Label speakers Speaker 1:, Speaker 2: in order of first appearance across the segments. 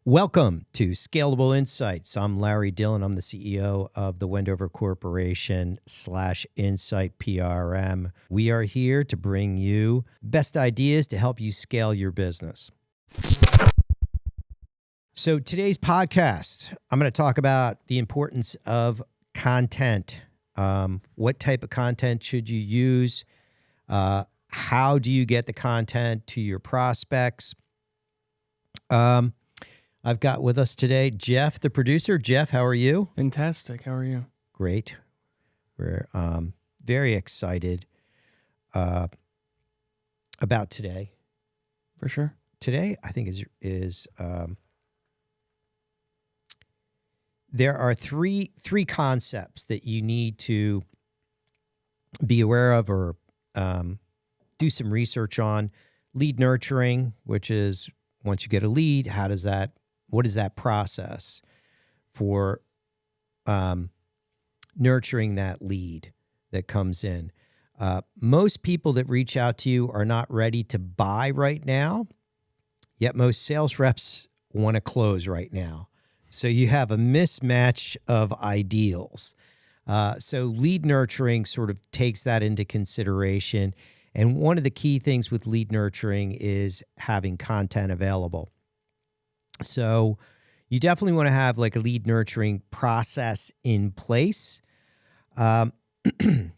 Speaker 1: Welcome to Scalable Insights. I'm Larry Dillon. I'm the CEO of the Wendover Corporation /Insight PRM. We are here to bring you best ideas to help you scale your business. So today's podcast, I'm going to talk about the importance of content. What type of content should you use? How do you get the content to your prospects? I've got with us today Jeff, the producer. Jeff, how are you?
Speaker 2: Fantastic. How are you?
Speaker 1: Great. We're very excited about today.
Speaker 2: For sure.
Speaker 1: Today, I think is there are three concepts that you need to be aware of or do some research on. Lead nurturing, which is once you get a lead, what is that process for nurturing that lead that comes in? Most people that reach out to you are not ready to buy right now, yet most sales reps want to close right now. So you have a mismatch of ideals. So lead nurturing sort of takes that into consideration. And one of the key things with lead nurturing is having content available. So you definitely want to have like a lead nurturing process in place. And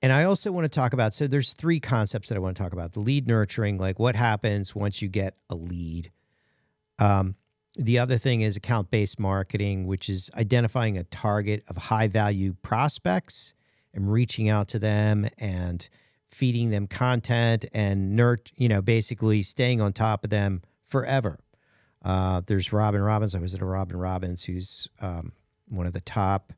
Speaker 1: I also want to talk about, so there's three concepts that I want to talk about. The lead nurturing, like what happens once you get a lead. The other thing is account-based marketing, which is identifying a target of high-value prospects and reaching out to them and feeding them content and basically staying on top of them forever. There's Robin Robbins. I was at a Robin Robbins, who's one of the top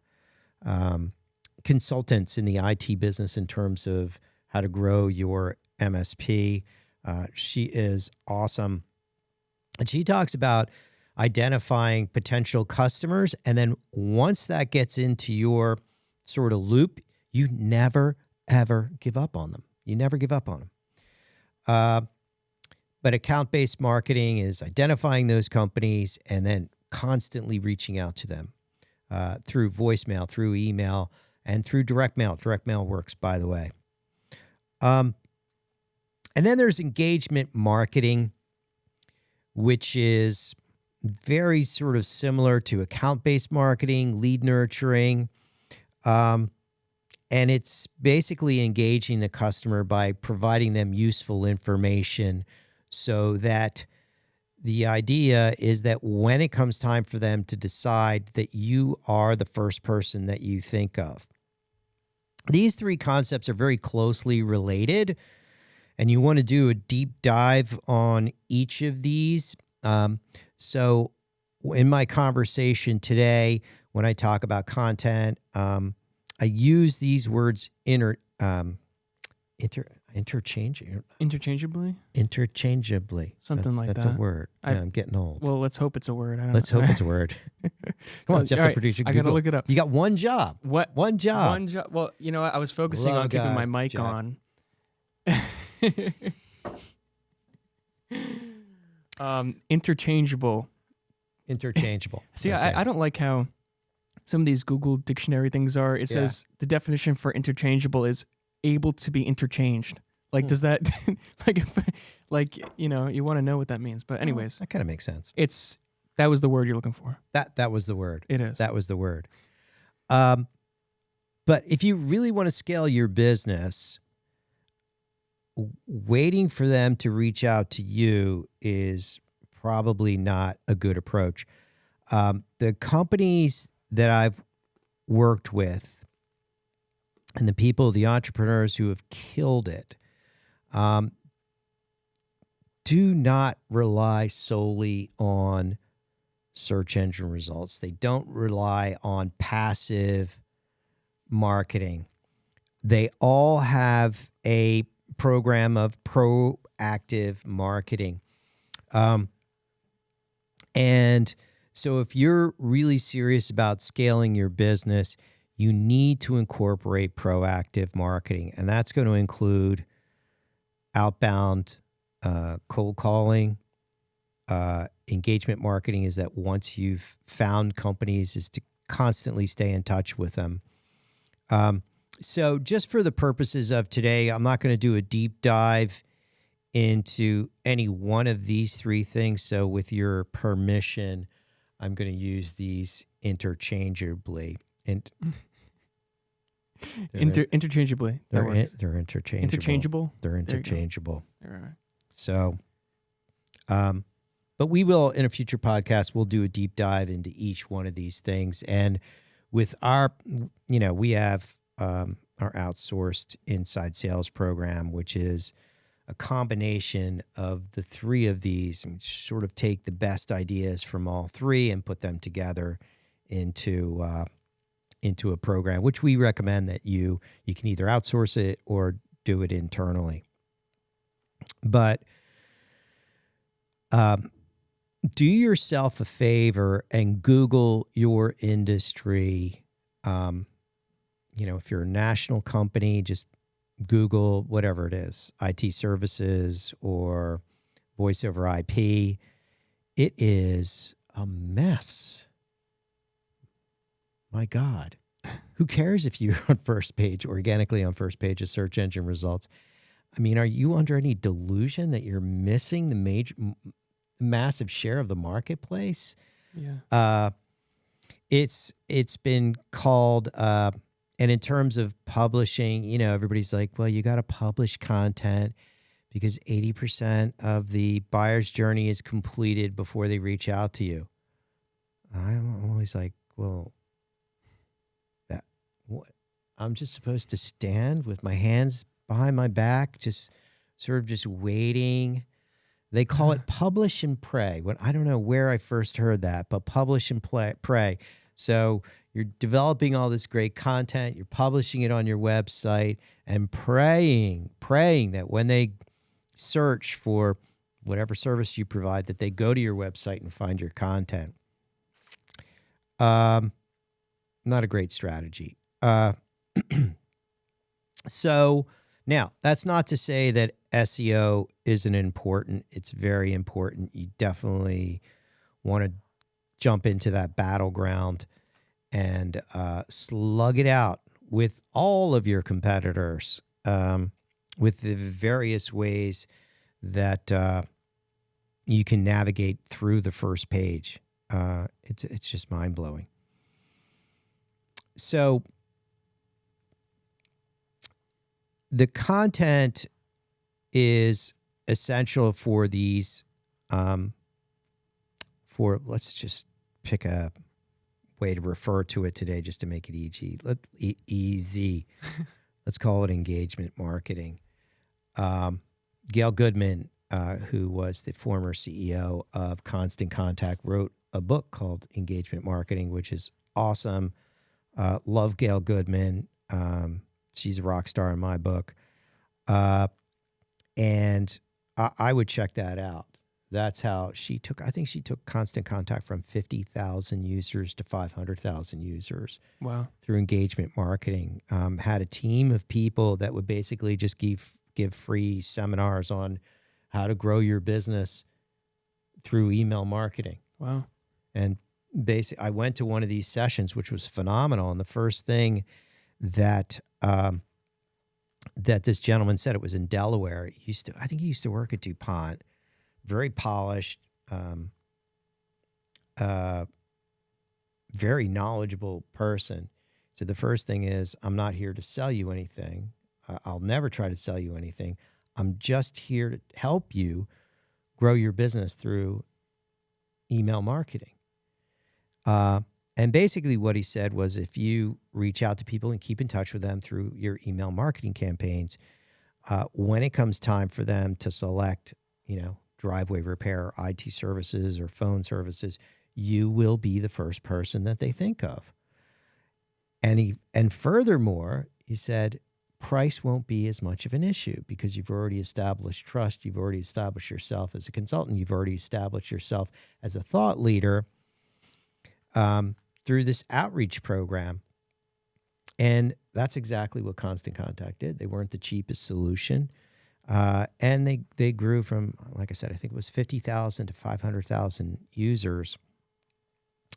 Speaker 1: consultants in the IT business in terms of how to grow your MSP. She is awesome. And she talks about identifying potential customers. And then once that gets into your sort of loop, you never, ever give up on them. You never give up on them. But account-based marketing is identifying those companies and then constantly reaching out to them through voicemail, through email, and through direct mail. Direct mail works, by the way. And then there's engagement marketing, which is very sort of similar to account-based marketing, lead nurturing. And it's basically engaging the customer by providing them useful information so that the idea is that when it comes time for them to decide that you are the first person that you think of. These three concepts are very closely related, and you want to do a deep dive on each of these. So in my conversation today, when I talk about content, I use these words
Speaker 2: Interchangeably?
Speaker 1: Interchangeably.
Speaker 2: Something like that.
Speaker 1: That's a word. I'm getting old.
Speaker 2: Well, let's hope it's a word.
Speaker 1: Let's hope it's a word. Come on, Jeff, the producer.
Speaker 2: I got to look it up.
Speaker 1: You got one job.
Speaker 2: What?
Speaker 1: One job.
Speaker 2: One job. Well, you know what? I was focusing on keeping my mic
Speaker 1: Jeff.
Speaker 2: on. Interchangeable. See,
Speaker 1: Okay.
Speaker 2: I don't like how some of these Google dictionary things are. It says the definition for interchangeable is able to be interchanged. Like, does that, you want to know what that means. But anyways.
Speaker 1: That kind of makes sense.
Speaker 2: That was the word you're looking for.
Speaker 1: That was the word.
Speaker 2: It is.
Speaker 1: That was the word. But if you really want to scale your business, waiting for them to reach out to you is probably not a good approach. The companies that I've worked with and the people, the entrepreneurs who have killed it, do not rely solely on search engine results. They don't rely on passive marketing. They all have a program of proactive marketing. And so if you're really serious about scaling your business, you need to incorporate proactive marketing. And that's going to include outbound cold calling, engagement marketing is that once you've found companies is to constantly stay in touch with them. So just for the purposes of today, I'm not going to do a deep dive into any one of these three things. So with your permission, I'm going to use these interchangeably. And
Speaker 2: interchangeably.
Speaker 1: They're interchangeable.
Speaker 2: Interchangeable?
Speaker 1: They're interchangeable.
Speaker 2: All right.
Speaker 1: So, but we will, in a future podcast, we'll do a deep dive into each one of these things. And with our, we have our outsourced inside sales program, which is a combination of the three of these, and sort of take the best ideas from all three and put them together into a program, which we recommend that you can either outsource it or do it internally. But do yourself a favor and Google your industry. If you're a national company, just Google whatever it is, IT services or voice over IP. It is a mess. My God. Who cares if you're on first page, organically on first page of search engine results? I mean, are you under any delusion that you're missing the massive share of the marketplace?
Speaker 2: Yeah.
Speaker 1: It's been called, and in terms of publishing, everybody's like, well, you got to publish content because 80% of the buyer's journey is completed before they reach out to you. I'm always like, well, I'm just supposed to stand with my hands behind my back, just sort of just waiting. They call it publish and pray. I don't know where I first heard that, but publish and pray. So you're developing all this great content, you're publishing it on your website, and praying that when they search for whatever service you provide, that they go to your website and find your content. Not a great strategy. So now, that's not to say that SEO isn't important. It's very important. You definitely want to jump into that battleground and slug it out with all of your competitors, with the various ways that you can navigate through the first page. It's just mind-blowing. So the content is essential for these, let's just pick a way to refer to it today just to make it easy. Let's call it engagement marketing. Gail Goodman, who was the former CEO of Constant Contact, wrote a book called Engagement Marketing, which is awesome. Love Gail Goodman. She's a rock star in my book. And I would check that out. That's how she took Constant Contact from 50,000 users to 500,000 users.
Speaker 2: Wow.
Speaker 1: Through engagement marketing. Had a team of people that would basically just give free seminars on how to grow your business through email marketing.
Speaker 2: Wow.
Speaker 1: And basically, I went to one of these sessions, which was phenomenal. And the first thing that this gentleman said, it was in Delaware. I think he used to work at DuPont. Very polished, very knowledgeable person. So the first thing is, I'm not here to sell you anything. I'll never try to sell you anything. I'm just here to help you grow your business through email marketing. And basically what he said was, if you reach out to people and keep in touch with them through your email marketing campaigns, when it comes time for them to select, driveway repair, IT services, or phone services, you will be the first person that they think of. And furthermore, he said, price won't be as much of an issue because you've already established trust. You've already established yourself as a consultant. You've already established yourself as a thought leader through this outreach program. And that's exactly what Constant Contact did. They weren't the cheapest solution. And they grew from, like I said, I think it was 50,000 to 500,000 users.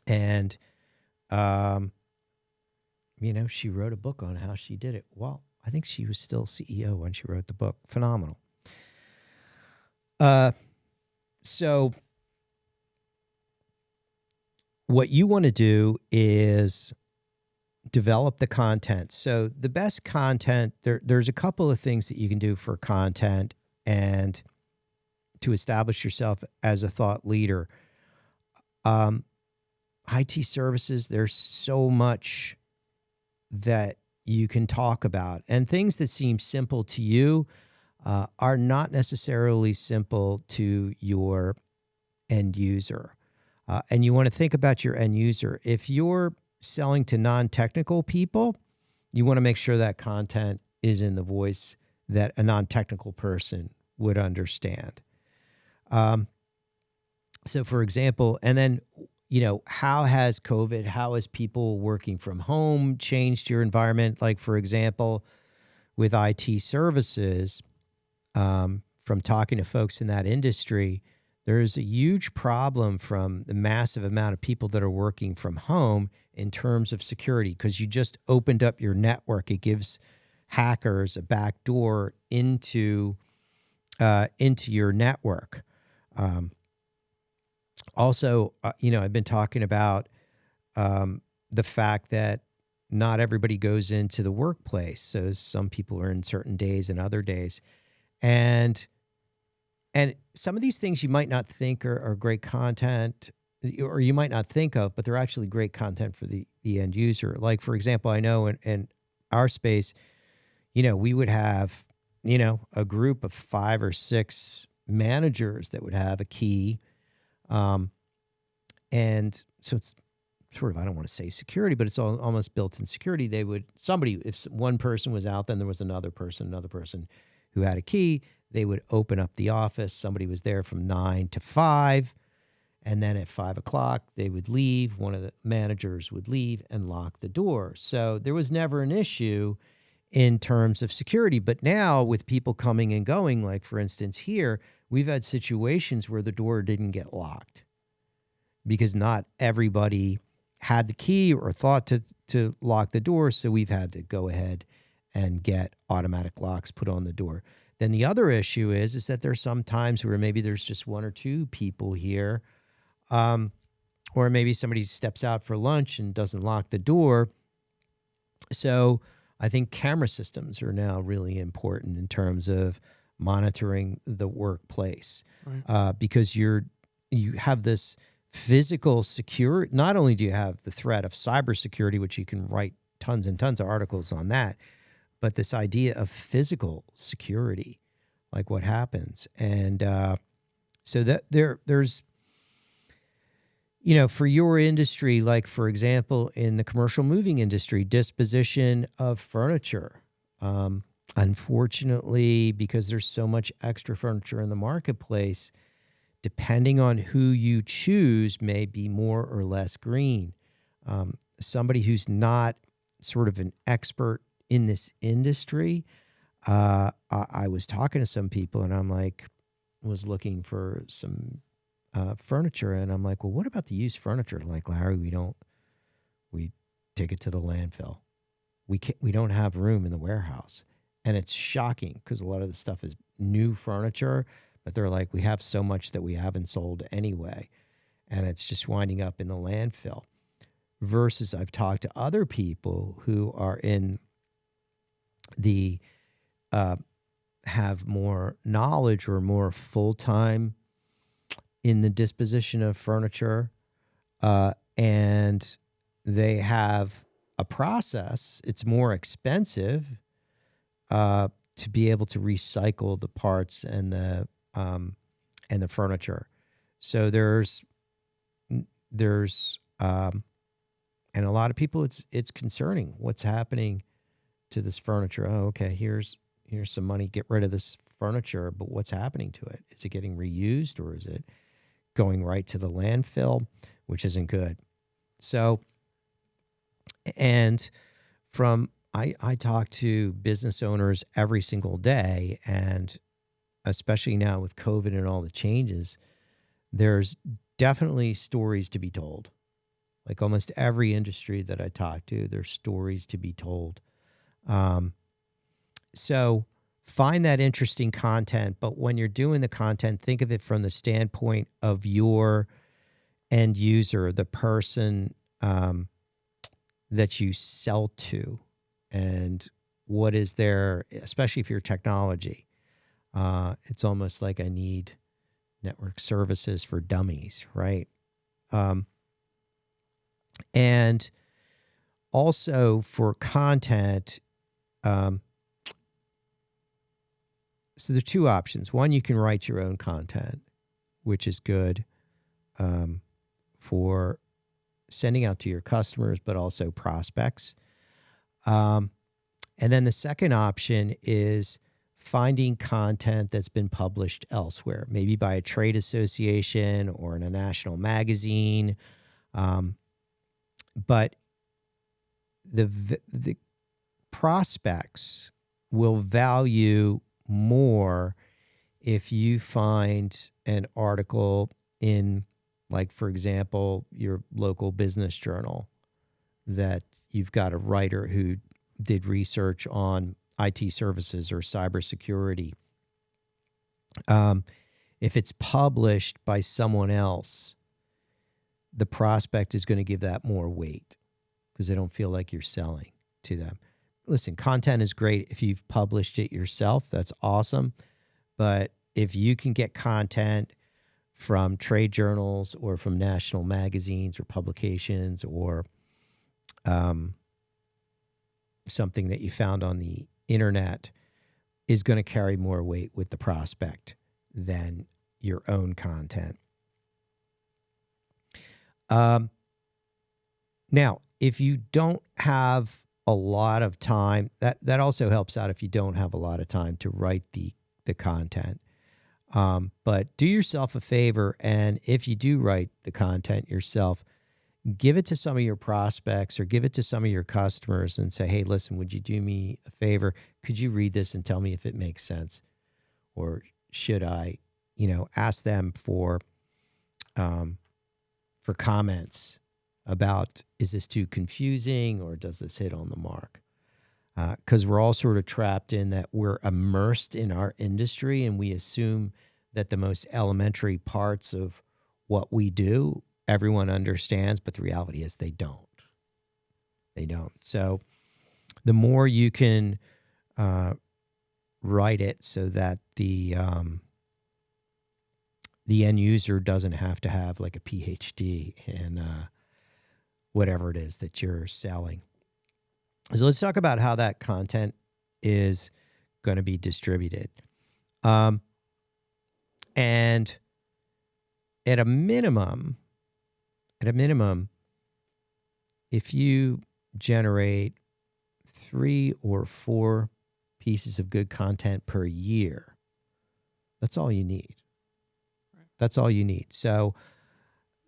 Speaker 1: And, she wrote a book on how she did it. Well, I think she was still CEO when she wrote the book. Phenomenal. So what you want to do is develop the content. So the best content, there's a couple of things that you can do for content and to establish yourself as a thought leader. IT services, there's so much that you can talk about, and things that seem simple to you are not necessarily simple to your end user. And you want to think about your end user. If you're selling to non-technical people, you want to make sure that content is in the voice that a non-technical person would understand. So for example, and then, how has COVID, how has people working from home changed your environment? Like, for example, with IT services, from talking to folks in that industry, there's a huge problem from the massive amount of people that are working from home in terms of security, because you just opened up your network. It gives hackers a back door into your network. Also, I've been talking about the fact that not everybody goes into the workplace. So some people are in certain days and other days. And some of these things you might not think are great content, or you might not think of, but they're actually great content for the end user. Like, for example, I know in our space, we would have, a group of 5 or 6 managers that would have a key. And so it's sort of, I don't want to say security, but it's almost built-in security. If one person was out, then there was another person who had a key. They would open up the office. Somebody was there from 9 to 5. And then at 5 o'clock, they would leave. One of the managers would leave and lock the door. So there was never an issue in terms of security. But now with people coming and going, like for instance here, we've had situations where the door didn't get locked because not everybody had the key or thought to lock the door. So we've had to go ahead and get automatic locks put on the door. Then the other issue is that there's some times where maybe there's just 1 or 2 people here, or maybe somebody steps out for lunch and doesn't lock the door. So I think camera systems are now really important in terms of monitoring the workplace, right? Because you have this physical security. Not only do you have the threat of cybersecurity, which you can write tons and tons of articles on that, but this idea of physical security, like what happens. And so that there's, for your industry, like for example, in the commercial moving industry, disposition of furniture. Unfortunately, because there's so much extra furniture in the marketplace, depending on who you choose may be more or less green. Somebody who's not sort of an expert in this industry, I was talking to some people and I'm like, was looking for some furniture, and I'm like, well, what about the used furniture? Like, Larry, we take it to the landfill. We don't have room in the warehouse. And it's shocking because a lot of the stuff is new furniture, but they're like, we have so much that we haven't sold anyway. And it's just winding up in the landfill. Versus I've talked to other people who are in the, have more knowledge or more full-time in the disposition of furniture, and they have a process. It's more expensive to be able to recycle the parts and the furniture. So there's and a lot of people, it's concerning what's happening to this furniture. Oh, okay, here's some money, get rid of this furniture, but what's happening to it? Is it getting reused, or is it going right to the landfill, which isn't good? So, and I talk to business owners every single day, and especially now with COVID and all the changes, there's definitely stories to be told. Like almost every industry that I talk to, there's stories to be told. So find that interesting content, but when you're doing the content, think of it from the standpoint of your end user, the person that you sell to, and what is there, especially if you're technology. It's almost like I need network services for dummies, right? And also for content, so there are two options. One, you can write your own content, which is good for sending out to your customers, but also prospects. And then the second option is finding content that's been published elsewhere, maybe by a trade association or in a national magazine. But the prospects will value more if you find an article in, like, for example, your local business journal, that you've got a writer who did research on IT services or cybersecurity. If it's published by someone else, the prospect is going to give that more weight because they don't feel like you're selling to them. Listen, content is great if you've published it yourself. That's awesome. But if you can get content from trade journals or from national magazines or publications or something that you found on the internet, is going to carry more weight with the prospect than your own content. Now, if you don't have a lot of time, that also helps out if you don't have a lot of time to write the content. But do yourself a favor, and if you do write the content yourself, give it to some of your prospects or give it to some of your customers and say, hey, listen, would you do me a favor? Could you read this and tell me if it makes sense? Or should I, ask them for comments about, is this too confusing or does this hit on the mark? Because we're all sort of trapped in that we're immersed in our industry and we assume that the most elementary parts of what we do, everyone understands, but the reality is they don't. They don't. So the more you can write it so that the end user doesn't have to have like a PhD in whatever it is that you're selling. So let's talk about how that content is going to be distributed. And at a minimum, if you generate 3 or 4 pieces of good content per year, that's all you need. That's all you need. So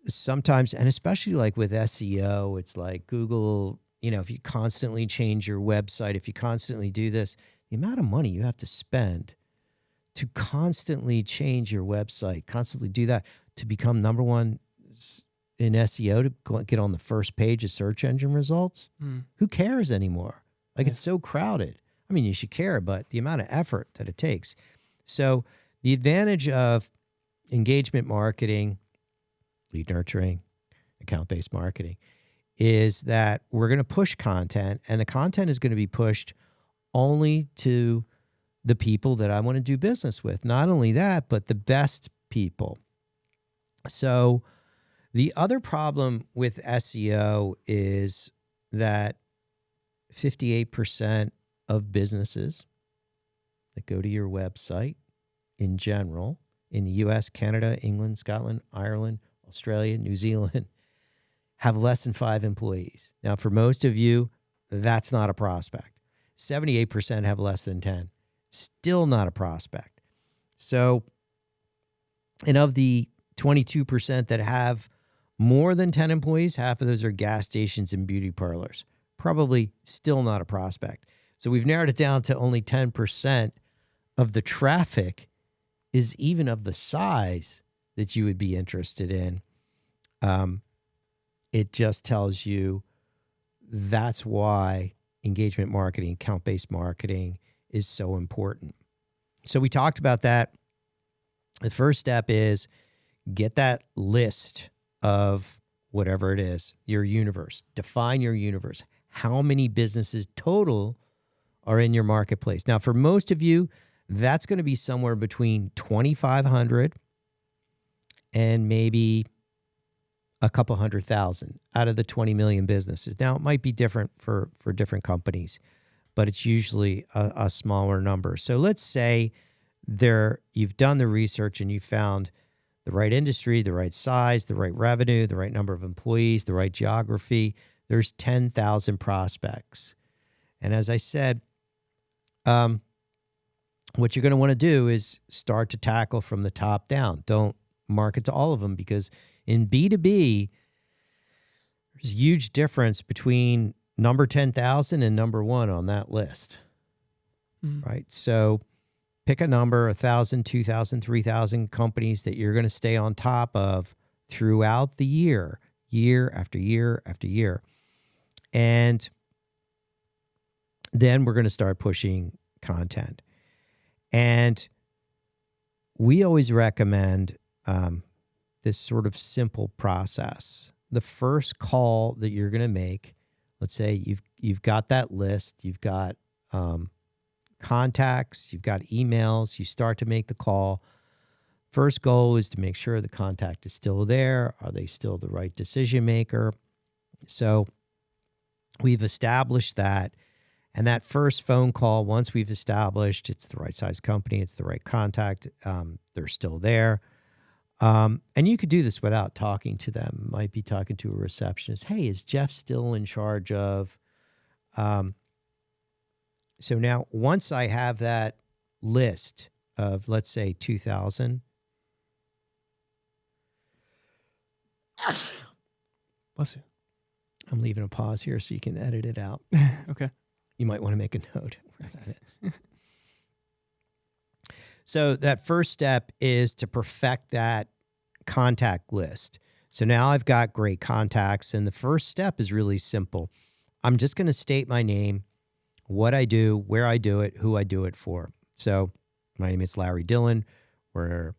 Speaker 1: sometimes, and especially like with SEO, it's like Google, if you constantly change your website, if you constantly do this, the amount of money you have to spend to constantly change your website, constantly do that to become number one in SEO, to get on the first page of search engine results. Who cares anymore? Like, it's so crowded. I mean, you should care, but the amount of effort that it takes. So the advantage of engagement marketing, lead nurturing, account-based marketing, is that we're going to push content, and the content is going to be pushed only to the people that I want to do business with. Not only that, but the best people. So the other problem with SEO is that 58% of businesses that go to your website in general, in the US, Canada, England, Scotland, Ireland, Australia, New Zealand, have less than 5 employees. Now, for most of you, that's not a prospect. 78% have less than 10. Still not a prospect. So, and of the 22% that have more than 10 employees, half of those are gas stations and beauty parlors. Probably still not a prospect. So we've narrowed it down to only 10% of the traffic is even of the size that you would be interested in, it just tells you that's why engagement marketing, account-based marketing is so important. So we talked about that. The first step is get that list of whatever it is, your universe. Define your universe. How many businesses total are in your marketplace? Now, for most of you, that's going to be somewhere between 2,500 and maybe a couple 100,000 out of the 20 million businesses. Now, it might be different for different companies, but it's usually a smaller number. So let's say you've done the research and you found the right industry, the right size, the right revenue, the right number of employees, the right geography. There's 10,000 prospects. And as I said, what you're going to want to do is start to tackle from the top down. Don't market to all of them, because in B2B, there's a huge difference between number 10,000 and number 1 on that list, right? So pick a number, 1,000, 2,000, 3,000 companies that you're going to stay on top of throughout the year, year after year after year. And then we're going to start pushing content. And we always recommend this sort of simple process. The first call that you're going to make, let's say you've got that list, you've got contacts, you've got emails, you start to make the call. First goal is to make sure the contact is still there. Are they still the right decision maker? So we've established that. And that first phone call, once we've established it's the right size company, it's the right contact, they're still there. And you could do this without talking to them. Might be talking to a receptionist. Hey, is Jeff still in charge of? So now once I have that list of, let's say, 2,000.
Speaker 2: Bless you.
Speaker 1: I'm leaving a pause here so you can edit it out.
Speaker 2: Okay.
Speaker 1: You might want to make a note where that is. So that first step is to perfect that contact list. So now I've got great contacts, and the first step is really simple. I'm just going to state my name, what I do, where I do it, who I do it for. So my name is Larry Dillon. We're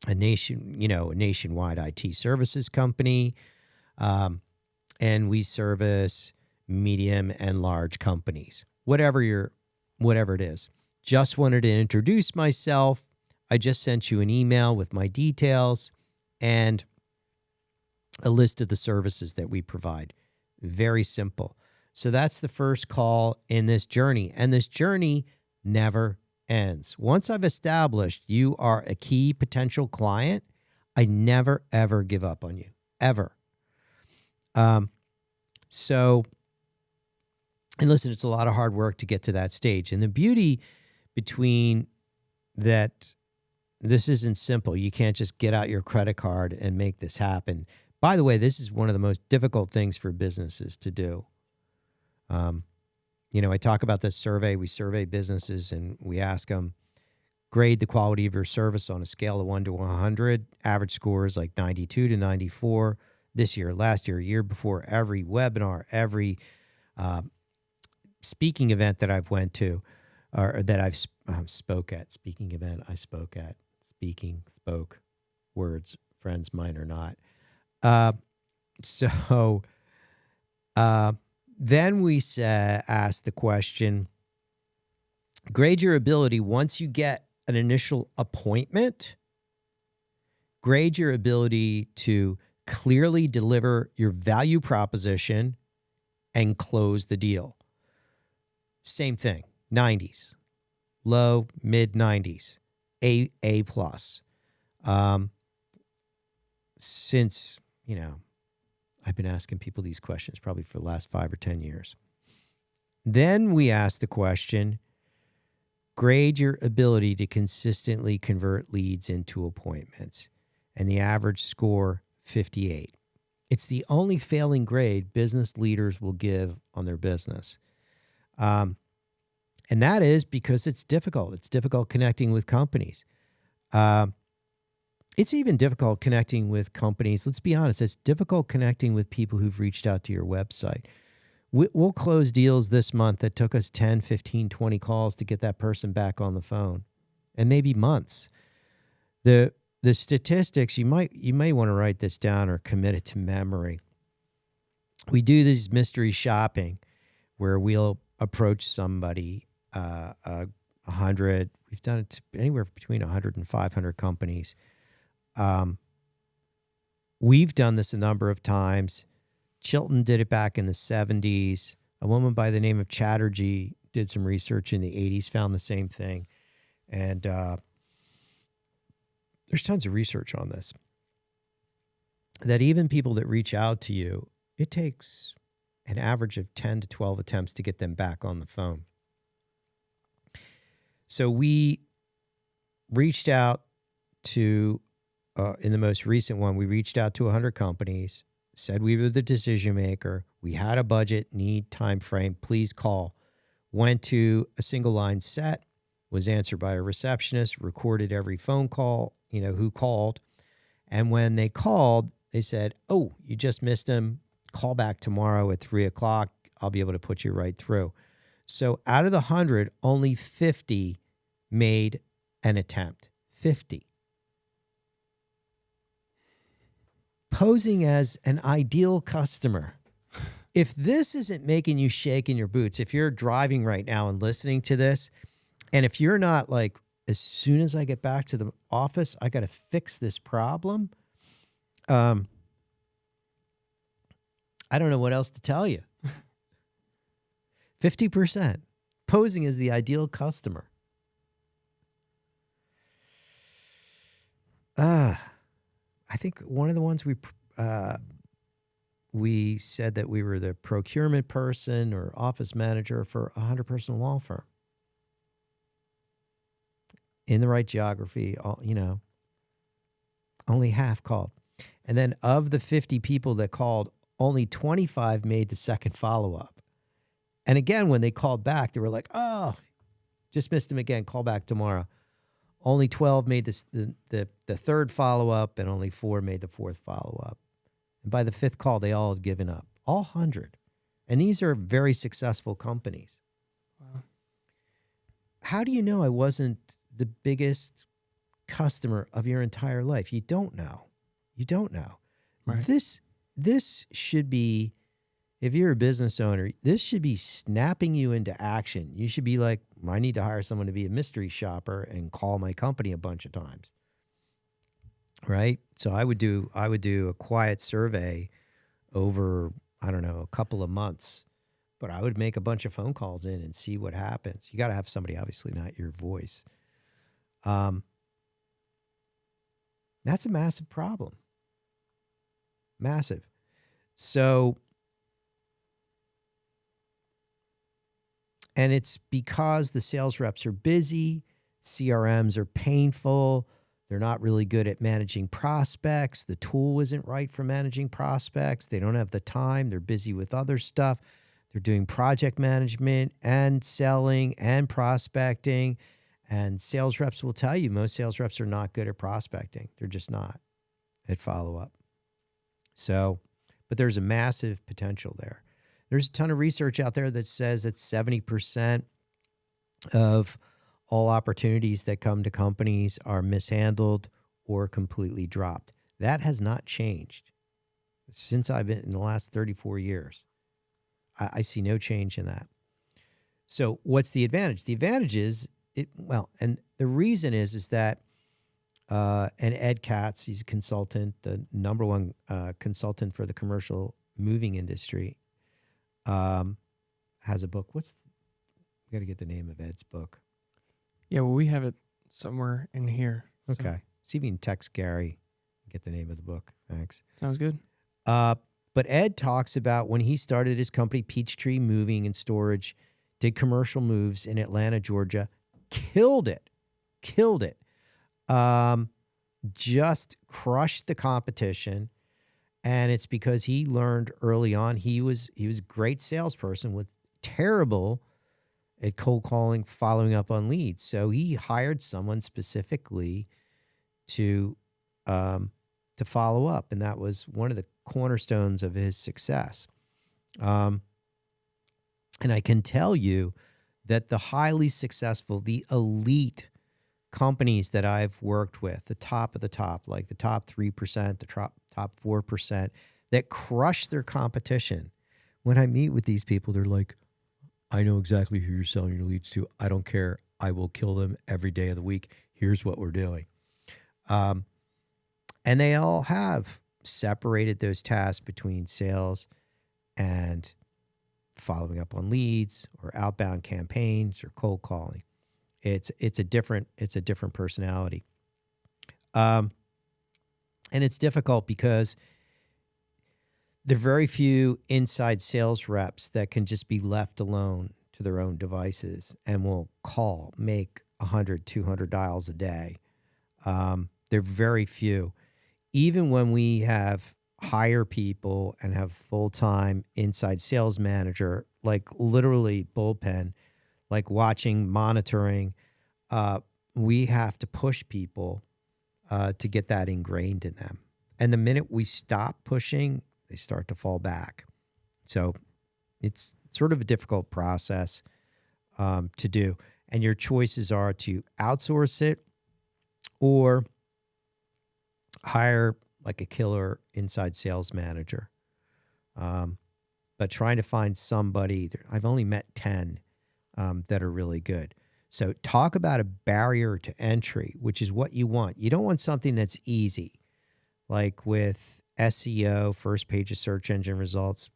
Speaker 1: a nationwide IT services company, and we service medium and large companies, whatever it is. Just wanted to introduce myself. I just sent you an email with my details and a list of the services that we provide. Very simple. So that's the first call in this journey. And this journey never ends. Once I've established you are a key potential client, I never, ever give up on you, ever. And listen, it's a lot of hard work to get to that stage. And the beauty between that, this isn't simple. You can't just get out your credit card and make this happen. By the way, this is one of the most difficult things for businesses to do. I talk about this survey. We survey businesses and we ask them, grade the quality of your service on a scale of 1 to 100. Average score is like 92 to 94. This year, last year, year before, every webinar, every speaking event that I've went to, or that I've spoke at, spoke, words, friends, mine or not. Then we ask the question, grade your ability once you get an initial appointment, grade your ability to clearly deliver your value proposition and close the deal. Same thing, 90s, low, mid 90s, A plus. Since, I've been asking people these questions probably for the last 5 or 10 years. Then we ask the question, grade your ability to consistently convert leads into appointments. And the average score, 58. It's the only failing grade business leaders will give on their business. And that is because it's difficult. It's difficult connecting with companies. It's even difficult connecting with companies. Let's be honest. It's difficult connecting with people who've reached out to your website. We'll close deals this month that took us 10, 15, 20 calls to get that person back on the phone, and maybe months. The statistics, you may want to write this down or commit it to memory. We do this mystery shopping where we'll approach somebody, 100. We've done it anywhere between 100 and 500 companies. We've done this a number of times. Chilton did it back in the 70s. A woman by the name of Chatterjee did some research in the 80s, found the same thing. And there's tons of research on this. That even people that reach out to you, it takes an average of 10 to 12 attempts to get them back on the phone. So we reached out to, in the most recent one, we reached out to 100 companies, said we were the decision maker. We had a budget, need, time frame, please call. Went to a single line set, was answered by a receptionist, recorded every phone call, who called. And when they called, they said, oh, you just missed him. Call back tomorrow at 3:00. I'll be able to put you right through. So out of the 100, only 50 made an attempt. 50. Posing as an ideal customer. If this isn't making you shake in your boots, if you're driving right now and listening to this, and if you're not like, as soon as I get back to the office, I got to fix this problem. I don't know what else to tell you. 50%. Posing as the ideal customer. I think one of the ones we said that we were the procurement person or office manager for a 100-person law firm. In the right geography, only half called. And then of the 50 people that called, only 25 made the second follow-up. And again, when they called back, they were like, oh, just missed him again, call back tomorrow. Only 12 made the third follow-up, and only 4 made the fourth follow-up. And by the fifth call, they all had given up. All 100. And these are very successful companies.
Speaker 2: Wow. How
Speaker 1: do you know I wasn't the biggest customer of your entire life? You don't know. You don't know.
Speaker 2: Right.
Speaker 1: This should be, if you're a business owner, this should be snapping you into action. You should be like, I need to hire someone to be a mystery shopper and call my company a bunch of times. Right? So I would do a quiet survey over, a couple of months, but I would make a bunch of phone calls in and see what happens. You got to have somebody, obviously not your voice. That's a massive problem. Massive. So, and it's because the sales reps are busy, CRMs are painful, they're not really good at managing prospects, the tool isn't right for managing prospects, they don't have the time, they're busy with other stuff, they're doing project management and selling and prospecting, and sales reps will tell you most sales reps are not good at prospecting. They're just not at follow-up. So, but there's a massive potential there. There's a ton of research out there that says that 70% of all opportunities that come to companies are mishandled or completely dropped. That has not changed since I've been in the last 34 years. I see no change in that. So what's the advantage? The advantage is, and the reason is that, and Ed Katz, he's a consultant, the number one consultant for the commercial moving industry, has a book. We got to get the name of Ed's book.
Speaker 2: Yeah, well, we have it somewhere in here.
Speaker 1: Okay. So. See if you can text Gary, get the name of the book. Thanks.
Speaker 2: Sounds good.
Speaker 1: But Ed talks about when he started his company, Peachtree Moving and Storage, did commercial moves in Atlanta, Georgia, killed it. Just crushed the competition. And it's because he learned early on, he was a great salesperson with terrible at cold calling, following up on leads. So he hired someone specifically to follow up, and that was one of the cornerstones of his success. And I can tell you that the highly successful, the elite companies that I've worked with, the top of the top, like the top 3%, the top 4%, that crush their competition. When I meet with these people, they're like, I know exactly who you're selling your leads to. I don't care. I will kill them every day of the week. Here's what we're doing. And they all have separated those tasks between sales and following up on leads or outbound campaigns or cold calling. It's a different personality. And it's difficult because there are very few inside sales reps that can just be left alone to their own devices and will make 100, 200 dials a day. They're very few. Even when we hire people and have full-time inside sales manager, like literally bullpen, like monitoring, we have to push people to get that ingrained in them. And the minute we stop pushing, they start to fall back. So it's sort of a difficult process to do. And your choices are to outsource it or hire like a killer inside sales manager. But trying to find somebody, I've only met 10 that are really good. So talk about a barrier to entry, which is what you want. You don't want something that's easy. Like with SEO, first page of search engine results,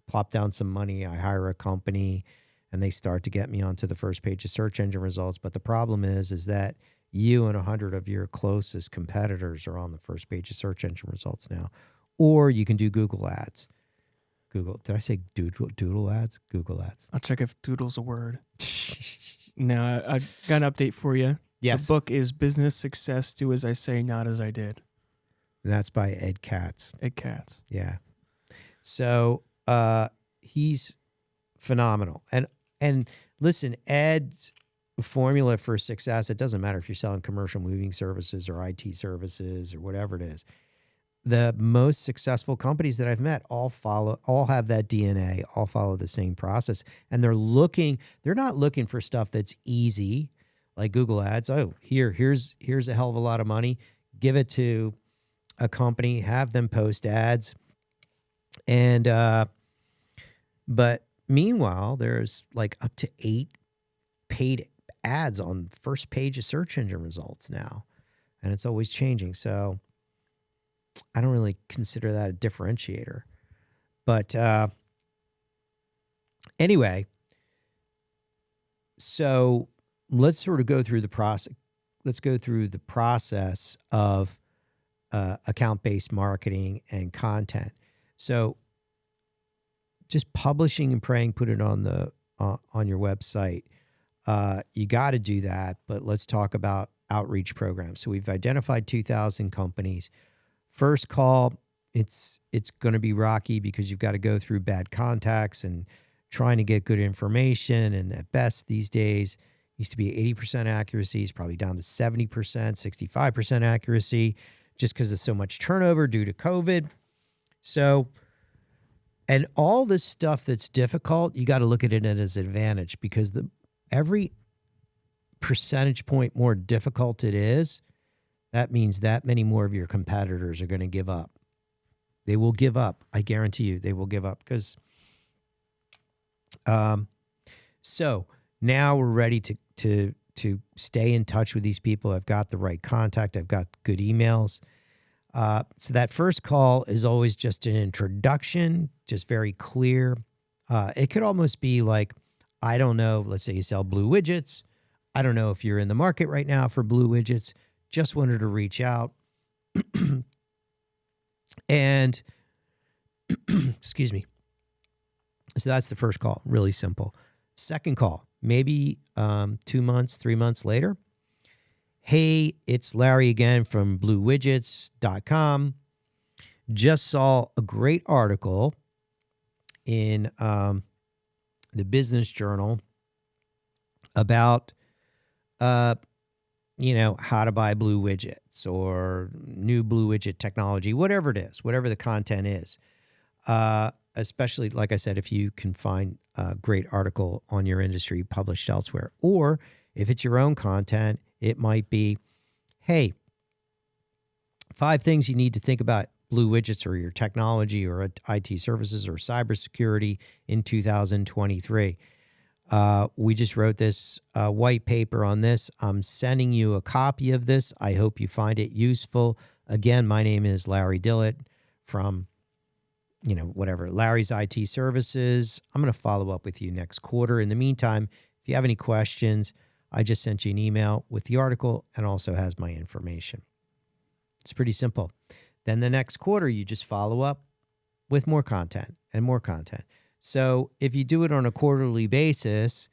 Speaker 1: plop down some money, I hire a company, and they start to get me onto the first page of search engine results. But the problem is that you and 100 of your closest competitors are on the first page of search engine results now. Or you can do Google ads. Did I say doodle ads? Google ads.
Speaker 2: I'll check if doodle's a word. Now, I've got an update for you.
Speaker 1: Yes.
Speaker 2: The book is Business Success, Do As I Say, Not As I Did.
Speaker 1: And that's by Ed Katz.
Speaker 2: Ed Katz.
Speaker 1: Yeah. So he's phenomenal. And listen, Ed's formula for success, it doesn't matter if you're selling commercial moving services or IT services or whatever it is. The most successful companies that I've met all have that DNA, all follow the same process. And they're not looking for stuff that's easy, like Google ads. Oh, here's a hell of a lot of money. Give it to a company, have them post ads. And, but meanwhile, there's like up to 8 paid ads on first page of search engine results now. And it's always changing. So I don't really consider that a differentiator. But anyway, so let's sort of go through the process. Let's go through the process of account-based marketing and content. So just publishing and praying, put it on your website. You got to do that, but let's talk about outreach programs. So we've identified 2,000 companies. First call, it's going to be rocky because you've got to go through bad contacts and trying to get good information. And at best these days, used to be 80% accuracy, is probably down to 70%, 65% accuracy, just because of so much turnover due to COVID. So, and all this stuff that's difficult, you got to look at it as an advantage, because every percentage point more difficult it is, that means that many more of your competitors are going to give up. They will give up. I guarantee you they will give up, because so now we're ready to stay in touch with these people. I've got the right contact. I've got good emails. So that first call is always just an introduction, just very clear. It could almost be like, I don't know, let's say you sell blue widgets. I don't know if you're in the market right now for blue widgets. Just wanted to reach out. And, excuse me. So that's the first call, really simple. Second call, maybe 2 months, 3 months later. Hey, it's Larry again from bluewidgets.com. Just saw a great article in the Business Journal about how to buy blue widgets or new blue widget technology, whatever it is, whatever the content is. Especially, like I said, if you can find a great article on your industry published elsewhere, or if it's your own content, it might be, hey, 5 things you need to think about blue widgets or your technology or IT services or cybersecurity in 2023. We just wrote this white paper on this. I'm sending you a copy of this. I hope you find it useful. Again, my name is Larry Dillon from, Larry's IT Services. I'm going to follow up with you next quarter. In the meantime, if you have any questions, I just sent you an email with the article and also has my information. It's pretty simple. Then the next quarter, you just follow up with more content and more content. So if you do it on a quarterly basis,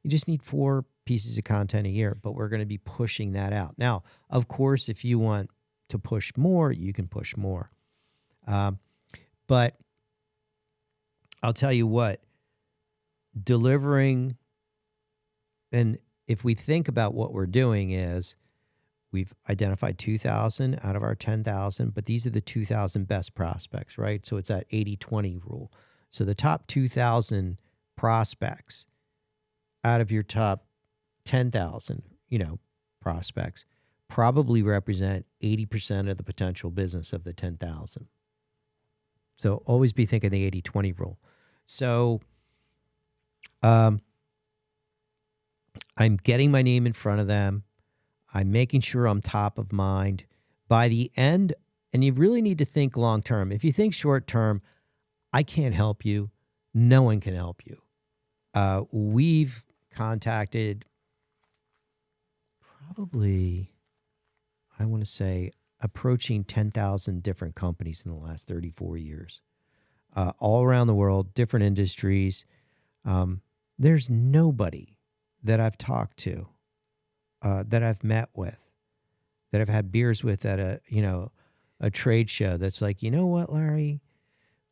Speaker 1: you just need 4 pieces of content a year, but we're going to be pushing that out. Now, of course, if you want to push more, you can push more. But I'll tell you what, delivering, and if we think about what we're doing is, we've identified 2,000 out of our 10,000, but these are the 2,000 best prospects, right? So it's that 80-20 rule. So the top 2,000 prospects out of your top 10,000, prospects probably represent 80% of the potential business of the 10,000. So always be thinking the 80-20 rule. So I'm getting my name in front of them. I'm making sure I'm top of mind. By the end, and you really need to think long term. If you think short term, I can't help you. No one can help you. We've contacted probably, I want to say, approaching 10,000 different companies in the last 34 years, all around the world, different industries. There's nobody that I've talked to, that I've met with, that I've had beers with at a trade show that's like, you know what, Larry,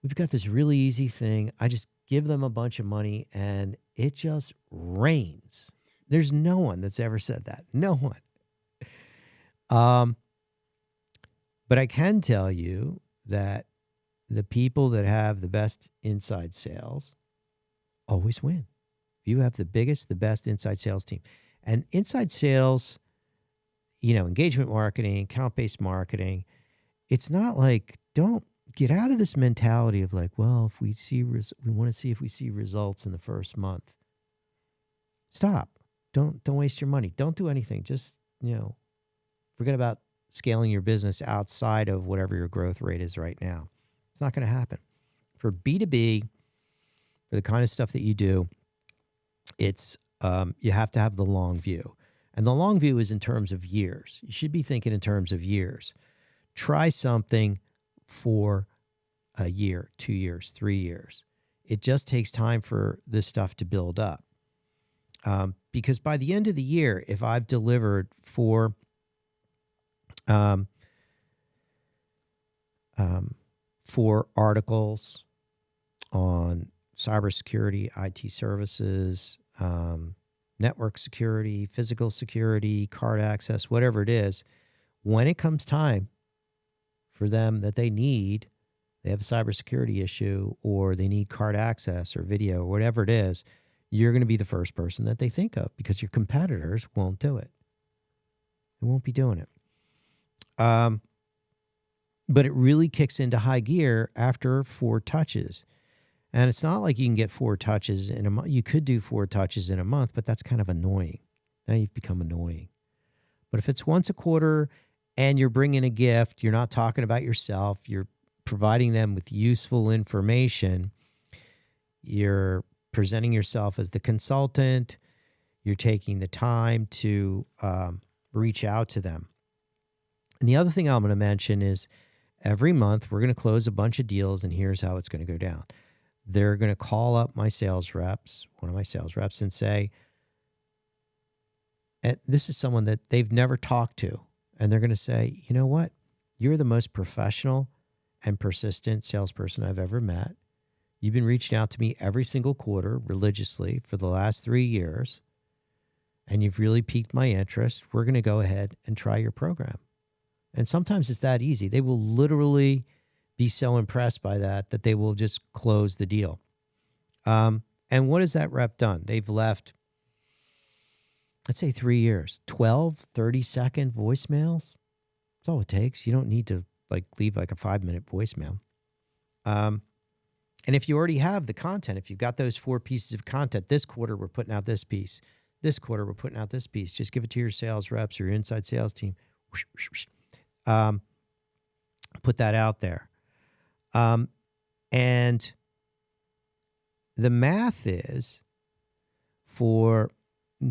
Speaker 1: we've got this really easy thing. I just give them a bunch of money and it just rains. There's no one that's ever said that. No one. But I can tell you that the people that have the best inside sales always win. You have the biggest, the best inside sales team. And inside sales, engagement marketing, account-based marketing, it's not like, don't get out of this mentality of like, well, if we want to see if we see results in the first month. Stop. Don't waste your money. Don't do anything. Just, forget about scaling your business outside of whatever your growth rate is right now. It's not going to happen. For B2B, for the kind of stuff that you do, it's you have to have the long view. And the long view is in terms of years. You should be thinking in terms of years. Try something for a year, 2 years, 3 years. It just takes time for this stuff to build up. Because by the end of the year, if I've delivered 4 articles on cybersecurity, IT services, network security, physical security, card access, whatever it is, when it comes time for them that they have a cybersecurity issue or they need card access or video or whatever it is, you're going to be the first person that they think of because your competitors won't do it. They won't be doing it. But it really kicks into high gear after 4 touches. And it's not like you can get 4 touches in a month. You could do 4 touches in a month, but that's kind of annoying. Now you've become annoying. But if it's once a quarter and you're bringing a gift, you're not talking about yourself, you're providing them with useful information, you're presenting yourself as the consultant, you're taking the time to reach out to them. And the other thing I'm going to mention is every month we're going to close a bunch of deals, and here's how it's going to go down. They're going to call up my sales reps, one of my sales reps, and say, and this is someone that they've never talked to, and they're going to say, you know what? You're the most professional and persistent salesperson I've ever met. You've been reaching out to me every single quarter religiously for the last 3 years. and you've really piqued my interest, we're going to go ahead and try your program. And sometimes it's that easy. They will literally be so impressed by that they will just close the deal. And what has that rep done? They've left, let's say 3 years, 12, 30-second voicemails. That's all it takes. You don't need to leave a 5-minute voicemail. And if you already have the content, if you've got those 4 pieces of content, this quarter we're putting out this piece. This quarter we're putting out this piece. Just give it to your sales reps or your inside sales team. Put that out there. And the math is for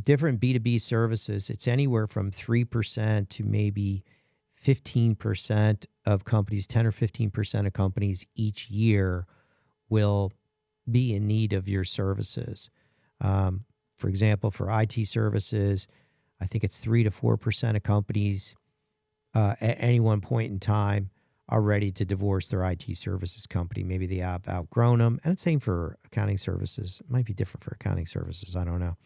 Speaker 1: different B2B services, it's anywhere from 3% to maybe 15% of companies, 10 or 15% of companies each year will be in need of your services. For example, for IT services, I think it's 3 to 4% of companies at any one point in time are ready to divorce their IT services company. Maybe they have outgrown them. And it's same for accounting services. It might be different for accounting services. I don't know.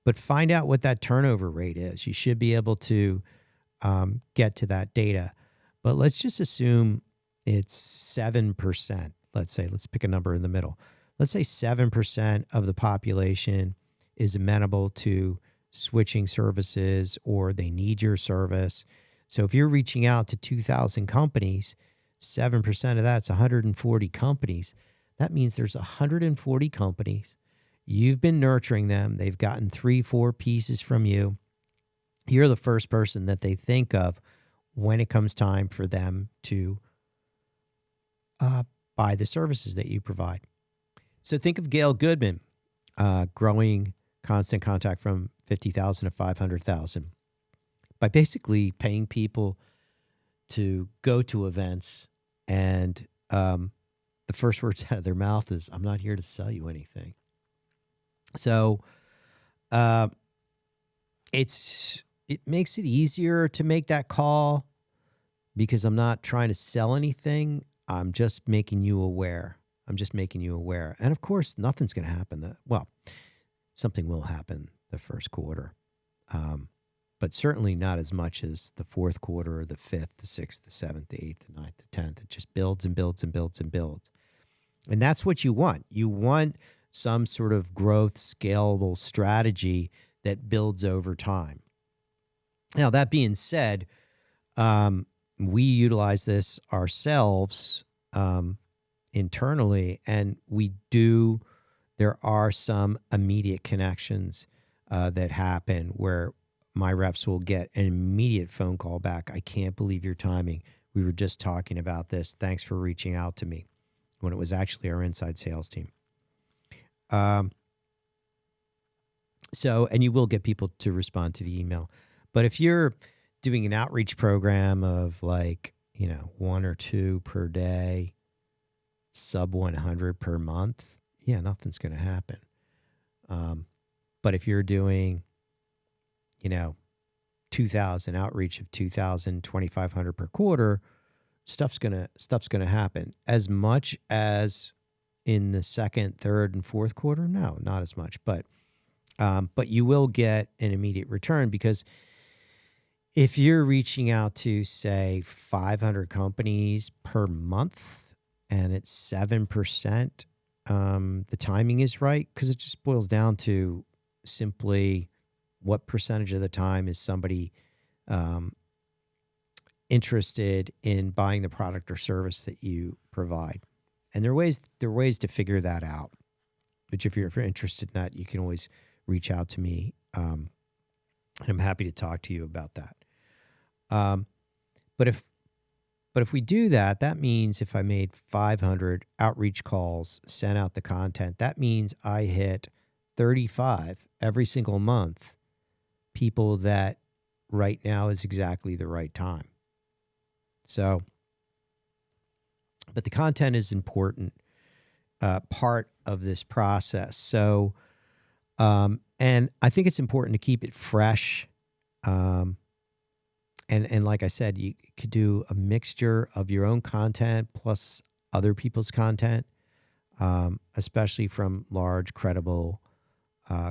Speaker 1: But find out what that turnover rate is. You should be able to get to that data. But let's just assume it's 7%. Let's pick a number in the middle. Let's say 7% of the population is amenable to switching services or they need your service. So if you're reaching out to 2,000 companies, 7% of that's 140 companies. That means there's 140 companies. You've been nurturing them. They've gotten 3, 4 pieces from you. You're the first person that they think of when it comes time for them to buy the services that you provide. So think of Gail Goodman growing Constant Contact from 50,000 to 500,000 by basically paying people to go to events, and the first words out of their mouth is, "I'm not here to sell you anything." So it makes it easier to make that call because I'm not trying to sell anything. I'm just making you aware. And of course, nothing's going to happen. Something will happen the first quarter, but certainly not as much as the fourth quarter or the 5th, the 6th, the 7th, the 8th, the 9th, the 10th. It just builds and builds and builds and builds. And that's what you want. You want some sort of growth, scalable strategy that builds over time. Now, that being said, we utilize this ourselves internally, and there are some immediate connections that happen where my reps will get an immediate phone call back. "I can't believe your timing. We were just talking about this. Thanks for reaching out to me," when it was actually our inside sales team. And you will get people to respond to the email. But if you're doing an outreach program of 1 or 2 per day, sub 100 per month, nothing's going to happen. But if you're doing, 2,000 outreach of 2,000, 2,500 per quarter, stuff's gonna happen. As much as in the second, third, and fourth quarter, no, not as much. But you will get an immediate return, because if you're reaching out to, say, 500 companies per month and it's 7%, the timing is right, because it just boils down to simply what percentage of the time is somebody interested in buying the product or service that you provide. And there are ways to figure that out. Which if you're interested in that, you can always reach out to me, and I'm happy to talk to you about that. But if we do that, that means if I made 500 outreach calls, sent out the content, that means I hit 35 every single month, people that right now is exactly the right time. So, but the content is important part of this process. So, and I think it's important to keep it fresh. And like I said, you could do a mixture of your own content plus other people's content, especially from large, credible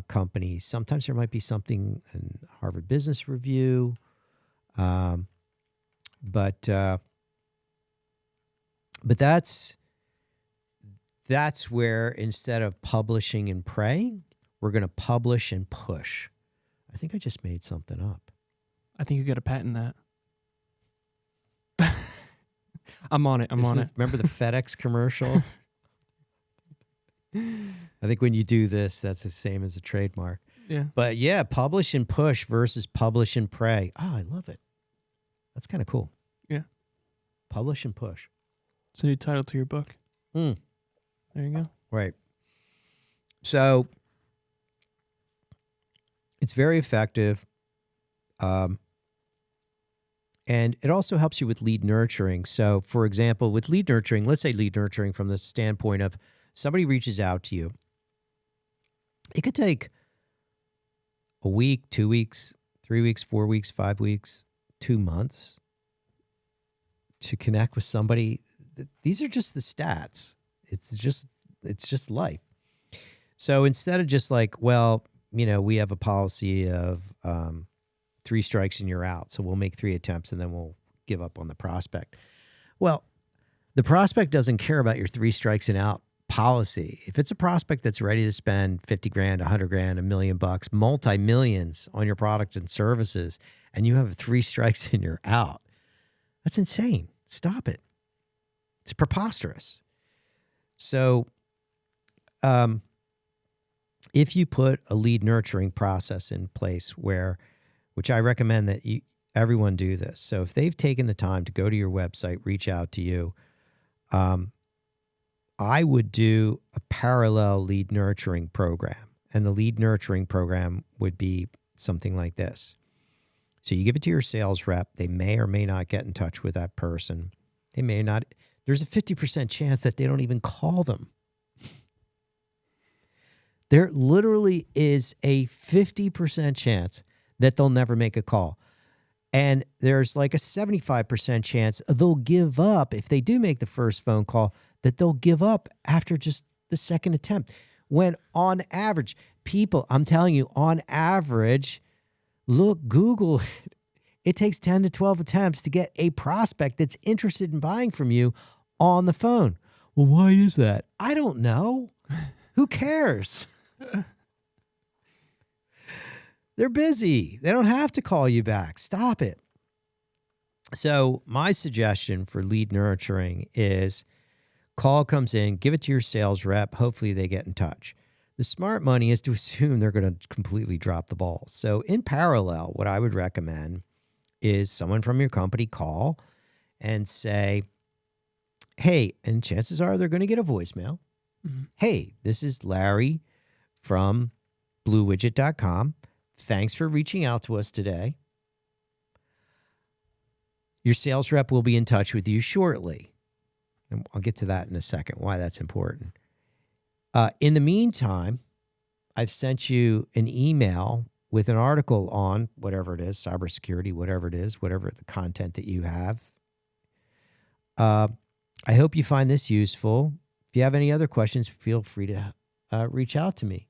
Speaker 1: companies. Sometimes there might be something in Harvard Business Review, but that's where instead of publishing and praying, we're going to publish and push. I think I just made something up.
Speaker 2: I think you got to patent that. I'm on it.
Speaker 1: Remember the FedEx commercial? I think when you do this, that's the same as a trademark.
Speaker 2: Yeah.
Speaker 1: But yeah, publish and push versus publish and pray. Oh, I love it. That's kind of cool.
Speaker 2: Yeah.
Speaker 1: Publish and push.
Speaker 2: It's a new title to your book. There you go.
Speaker 1: Right. So it's very effective. And it also helps you with lead nurturing. So, for example, with lead nurturing, let's say lead nurturing from the standpoint of somebody reaches out to you. It could take a week, 2 weeks, 3 weeks, 4 weeks, 5 weeks, 2 months to connect with somebody. These are just the stats. It's just life. So instead of just like, well, we have a policy of 3 strikes and you're out. So we'll make 3 attempts and then we'll give up on the prospect. Well, the prospect doesn't care about your 3 strikes and out policy. If it's a prospect that's ready to spend 50 grand, 100 grand, $1 million, multi-millions on your product and services, and you have 3 strikes and you're out, that's insane. Stop it. It's preposterous. So, if you put a lead nurturing process in place which I recommend that everyone do this. So if they've taken the time to go to your website, reach out to you, I would do a parallel lead nurturing program. And the lead nurturing program would be something like this. So you give it to your sales rep. They may or may not get in touch with that person. They may not. There's a 50% chance that they don't even call them. There literally is a 50% chance that they'll never make a call. And there's like a 75% chance they'll give up if they do make the first phone call, that they'll give up after just the second attempt. When on average, people, I'm telling you, on average, look, Google it. It takes 10 to 12 attempts to get a prospect that's interested in buying from you on the phone. Well, why is that? I don't know. Who cares? They're busy. They don't have to call you back. Stop it. So my suggestion for lead nurturing is call comes in, give it to your sales rep. Hopefully they get in touch. The smart money is to assume they're going to completely drop the ball. So in parallel, what I would recommend is someone from your company call and say, hey, and chances are they're going to get a voicemail. Mm-hmm. Hey, this is Larry from bluewidget.com. Thanks for reaching out to us today. Your sales rep will be in touch with you shortly. And I'll get to that in a second, why that's important. In the meantime, I've sent you an email with an article on whatever it is, cybersecurity, whatever it is, whatever the content that you have. I hope you find this useful. If you have any other questions, feel free to reach out to me.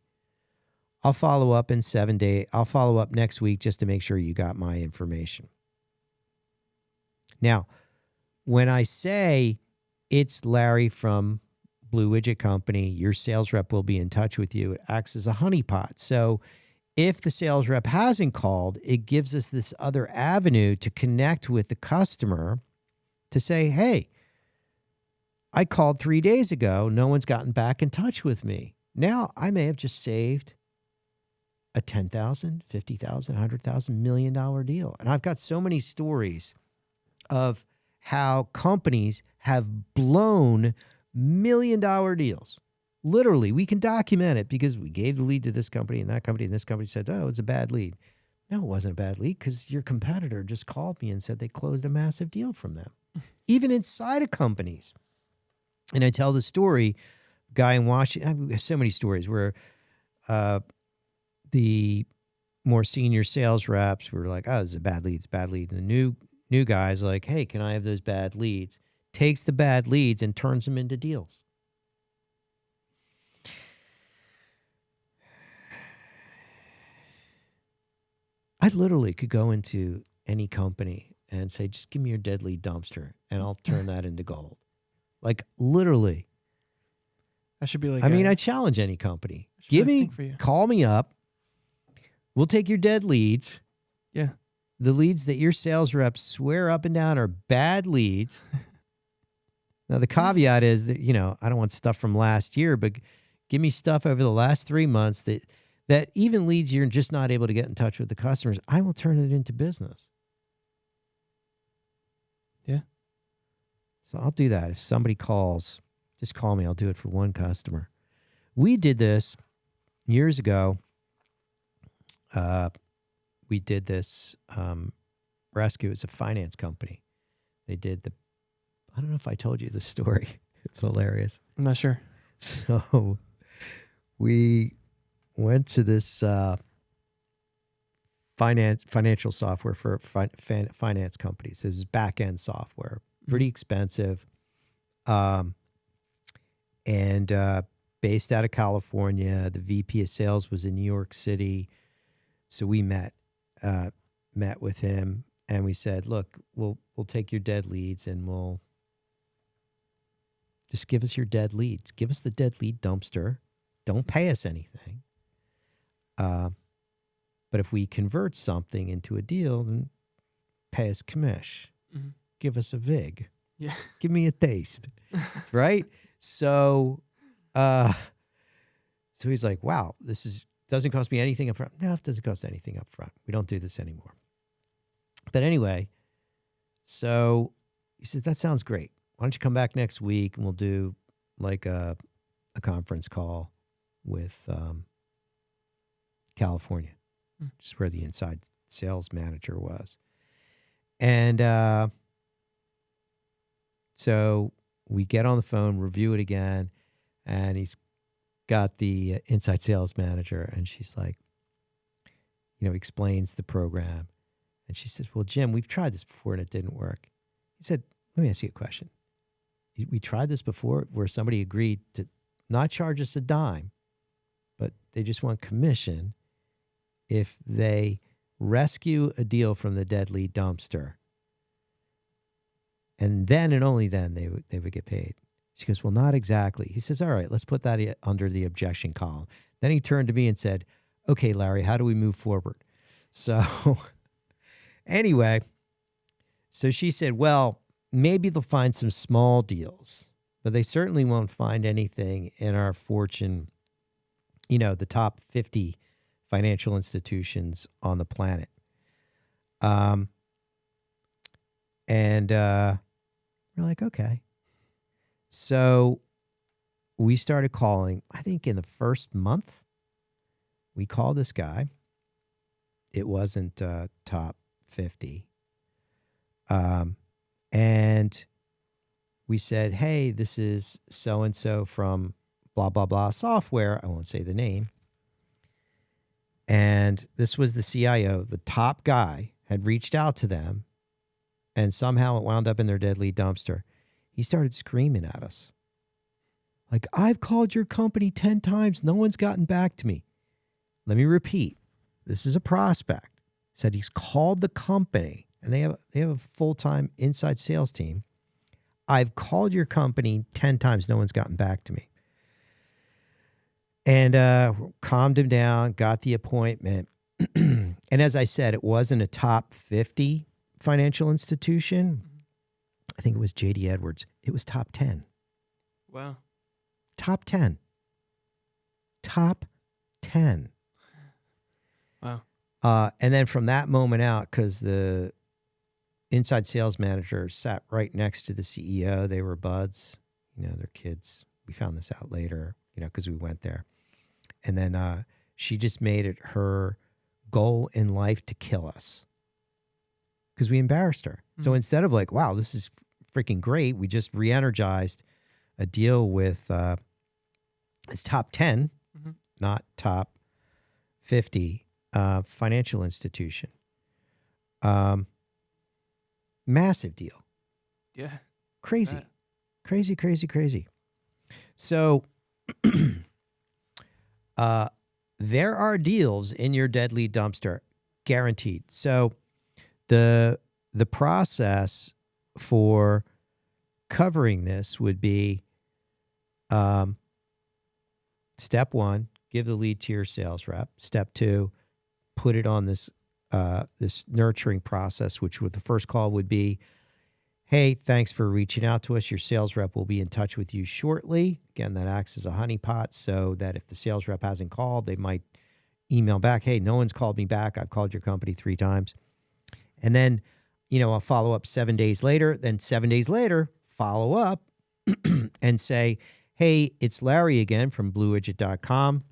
Speaker 1: I'll follow up in 7 days. I'll follow up next week just to make sure you got my information. Now, when I say it's Larry from Blue Widget Company, your sales rep will be in touch with you. It acts as a honeypot. So if the sales rep hasn't called, it gives us this other avenue to connect with the customer to say, hey, I called 3 days ago. No one's gotten back in touch with me. Now I may have just saved a $10,000, $50,000, $100,000, $1 million deal. And I've got so many stories of how companies have blown $1 million deals. Literally, we can document it because we gave the lead to this company and this company said, oh, it's a bad lead. No, it wasn't a bad lead because your competitor just called me and said they closed a massive deal from them. Even inside of companies. And I tell the story, guy in Washington, I have so many stories where the more senior sales reps were like, oh, this is a bad lead, it's a bad lead. And the new guy's like, hey, can I have those bad leads? Takes the bad leads and turns them into deals. I literally could go into any company and say, just give me your dead lead dumpster and I'll turn that into gold. Like literally.
Speaker 2: That should be like.
Speaker 1: I challenge any company. Call me up. We'll take your dead leads.
Speaker 2: Yeah.
Speaker 1: The leads that your sales reps swear up and down are bad leads. Now, the caveat is that, I don't want stuff from last year, but give me stuff over the last 3 months that even leads you're just not able to get in touch with the customers. I will turn it into business.
Speaker 2: Yeah.
Speaker 1: So I'll do that. If somebody calls, just call me. I'll do it for one customer. We did this years ago. We did this rescue. It was a finance company. They did I don't know if I told you the story. It's hilarious.
Speaker 2: I'm not sure.
Speaker 1: So we went to this financial software for finance companies. It was back-end software, pretty expensive, and based out of California. The VP of sales was in New York City. So we met with him, and we said, look, we'll take your dead leads and we'll just give us your dead leads. Give us the dead lead dumpster. Don't pay us anything. But if we convert something into a deal, then pay us commish. Mm-hmm. Give us a vig.
Speaker 2: Yeah.
Speaker 1: Give me a taste. Right? So he's like, wow, doesn't cost me anything up front. No, it doesn't cost anything up front. We don't do this anymore. But anyway, so he says, that sounds great. Why don't you come back next week and we'll do like a conference call with California, just where the inside sales manager was. And so we get on the phone, review it again, and he's got the inside sales manager, and she's like, explains the program. And she says, well, Jim, we've tried this before and it didn't work. He said, let me ask you a question. We tried this before where somebody agreed to not charge us a dime, but they just want commission if they rescue a deal from the dead lead dumpster. And then and only then they would get paid. She goes, well, not exactly. He says, all right, let's put that under the objection column. Then he turned to me and said, okay, Larry, how do we move forward? So anyway, so she said, well, maybe they'll find some small deals, but they certainly won't find anything in our Fortune, the top 50 financial institutions on the planet. And we're like, okay. So we started calling, I think in the first month, we called this guy. It wasn't top 50. And we said, hey, this is so-and-so from blah, blah, blah software. I won't say the name. And this was the CIO. The top guy had reached out to them, and somehow it wound up in their dead lead dumpster. He started screaming at us. Like, I've called your company 10 times. No one's gotten back to me. Let me repeat. This is a prospect. Said he's called the company, and they have a full-time inside sales team. I've called your company 10 times. No one's gotten back to me. And calmed him down, got the appointment. And as I said, it wasn't a top 50 financial institution. I think it was J.D. Edwards. It was top 10.
Speaker 2: Wow.
Speaker 1: Top 10. Top 10.
Speaker 2: Wow.
Speaker 1: And then from that moment out, because the inside sales manager sat right next to the CEO, they were buds, their kids. We found this out later, because we went there. And then she just made it her goal in life to kill us because we embarrassed her. Mm-hmm. So instead of like, wow, this is freaking great, we just re-energized a deal with it's top 10, mm-hmm. not top 50 financial institution. Massive deal.
Speaker 2: Yeah.
Speaker 1: Crazy. Crazy. So there are deals in your dead lead dumpster. guaranteed. So the process for covering this would be step 1, give the lead to your sales rep. Step 2, put it on this this nurturing process, which the first call would be, hey, thanks for reaching out to us. Your sales rep will be in touch with you shortly. Again, that acts as a honeypot so that if the sales rep hasn't called, they might email back, hey, no one's called me back. I've called your company 3 times. And then, I'll follow up 7 days later. Then 7 days later, follow up and say, hey, it's Larry again from bluewidget.com.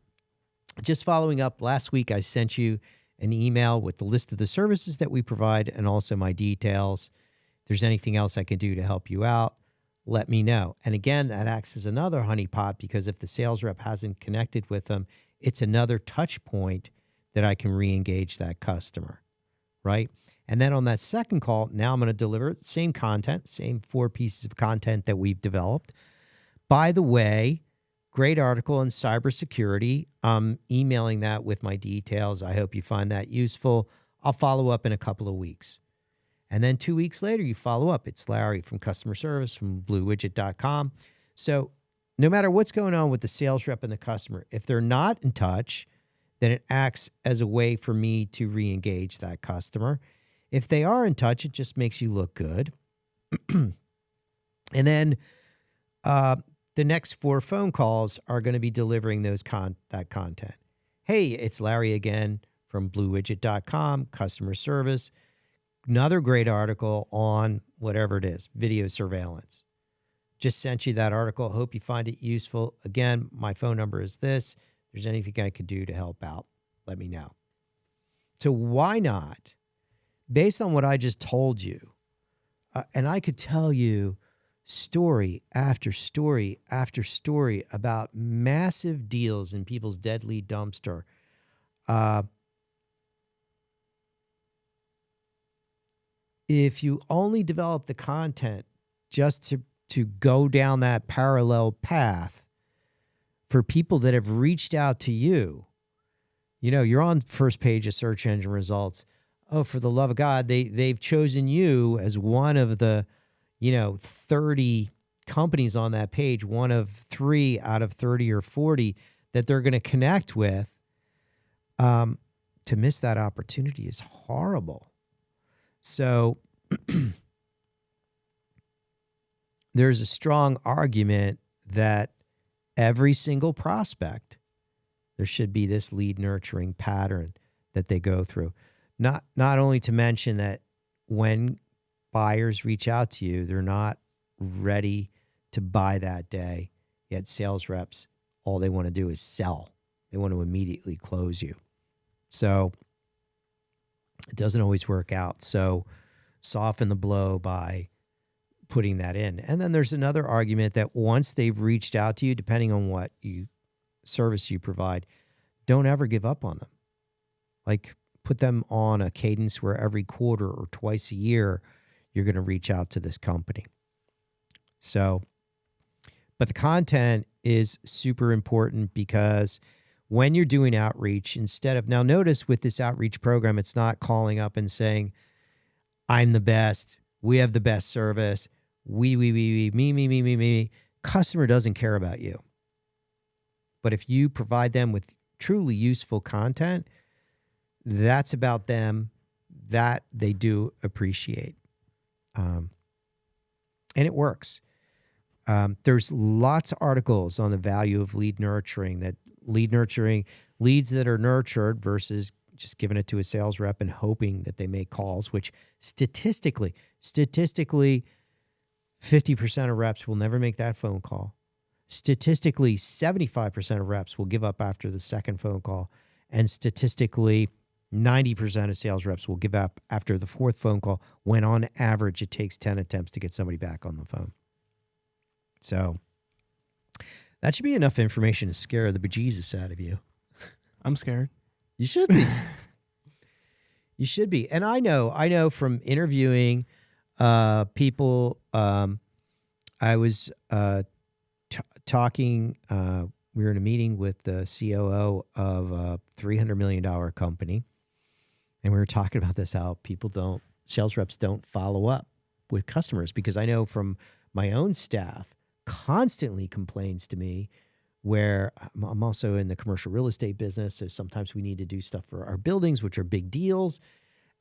Speaker 1: Just following up, last week I sent you an email with the list of the services that we provide and also my details. If there's anything else I can do to help you out, let me know. And again, that acts as another honeypot because if the sales rep hasn't connected with them, it's another touch point that I can re-engage that customer, right? And then on that second call, now I'm going to deliver the same content, same 4 pieces of content that we've developed. By the way, great article on cybersecurity. I'm emailing that with my details. I hope you find that useful. I'll follow up in a couple of weeks. And then 2 weeks later, you follow up. It's Larry from customer service from bluewidget.com. So no matter what's going on with the sales rep and the customer, if they're not in touch, then it acts as a way for me to re-engage that customer. If they are in touch, it just makes you look good. And then the next 4 phone calls are going to be delivering that content. Hey, it's Larry again from bluewidget.com, customer service. Another great article on whatever it is, video surveillance. Just sent you that article. Hope you find it useful. Again, my phone number is this. If there's anything I could do to help out, let me know. So why not, based on what I just told you, and I could tell you story after story after story about massive deals in people's dead lead dumpster. If you only develop the content just to go down that parallel path for people that have reached out to you, you're on first page of search engine results. Oh, for the love of God, they've chosen you as one of the 30 companies on that page, one of 3 out of 30 or 40 that they're going to connect with. To miss that opportunity is horrible. So there's a strong argument that every single prospect, there should be this lead nurturing pattern that they go through. Not only to mention that when buyers reach out to you, they're not ready to buy that day. Yet sales reps, all they want to do is sell. They want to immediately close you. So it doesn't always work out. So soften the blow by putting that in. And then there's another argument that once they've reached out to you, depending on what service you provide, don't ever give up on them. Like put them on a cadence where every quarter or twice a year, you're going to reach out to this company. So, but the content is super important because when you're doing outreach, instead of, now notice with this outreach program, it's not calling up and saying, I'm the best, we have the best service, me. Customer doesn't care about you. But if you provide them with truly useful content, that's about them, that they do appreciate. And it works. There's lots of articles on the value of lead nurturing, leads that are nurtured versus just giving it to a sales rep and hoping that they make calls, which statistically, 50% of reps will never make that phone call. Statistically, 75% of reps will give up after the second phone call. And statistically, 90% of sales reps will give up after the 4th phone call, when on average it takes 10 attempts to get somebody back on the phone. So that should be enough information to scare the bejesus out of you.
Speaker 2: I'm scared.
Speaker 1: You should be. You should be. And I know from interviewing people, I was talking, we were in a meeting with the COO of a $300 million company. And we were talking about this, how sales reps don't follow up with customers, because I know from my own staff constantly complains to me, where I'm also in the commercial real estate business. So sometimes we need to do stuff for our buildings, which are big deals.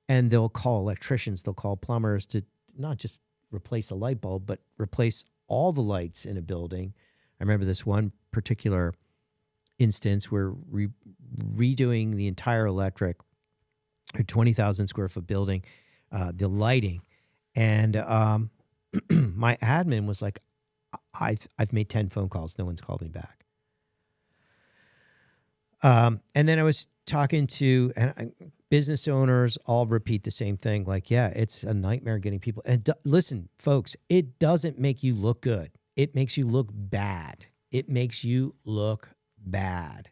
Speaker 1: And they'll call electricians, they'll call plumbers to not just replace a light bulb, but replace all the lights in a building. I remember this one particular instance where redoing the entire electric, a 20,000 square foot building, the lighting. And my admin was like, I've made 10 phone calls. No one's called me back. And then I was talking to business owners, all repeat the same thing. Like, yeah, it's a nightmare getting people. And listen, folks, it doesn't make you look good. It makes you look bad. It makes you look bad.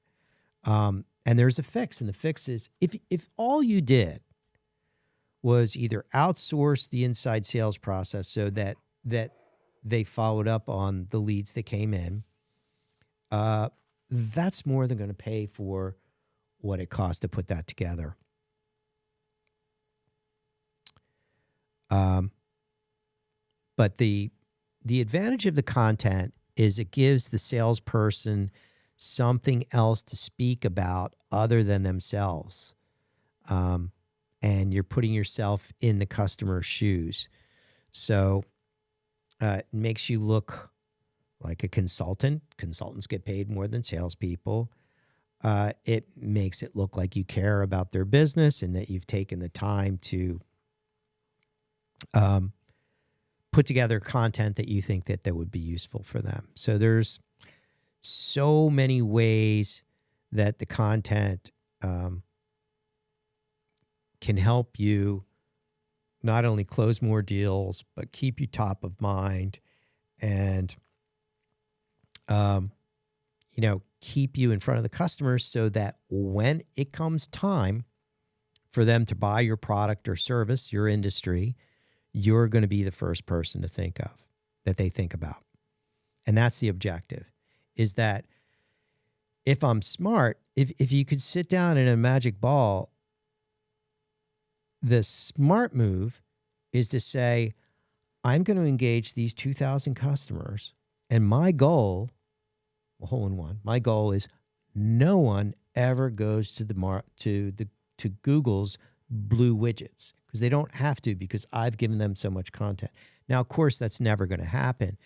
Speaker 1: And there's a fix. And the fix is if all you did was either outsource the inside sales process so that they followed up on the leads that came in, that's more than going to pay for what it costs to put that together. But the advantage of the content is it gives the salesperson something else to speak about other than themselves. And you're putting yourself in the customer's shoes. So it makes you look like a consultant. Consultants get paid more than salespeople. It makes it look like you care about their business and that you've taken the time to put together content that you think that would be useful for them. So there's so many ways that the content can help you not only close more deals, but keep you top of mind and, keep you in front of the customers so that when it comes time for them to buy your product or service, your industry, you're going to be the first person to think of, that they think about. And that's the objective, is that if I'm smart, if you could sit down in a magic ball, the smart move is to say, I'm going to engage these 2,000 customers, and my goal, a hole in one, my goal is no one ever goes to Google's blue widgets, because they don't have to, because I've given them so much content. Now, of course, that's never going to happen.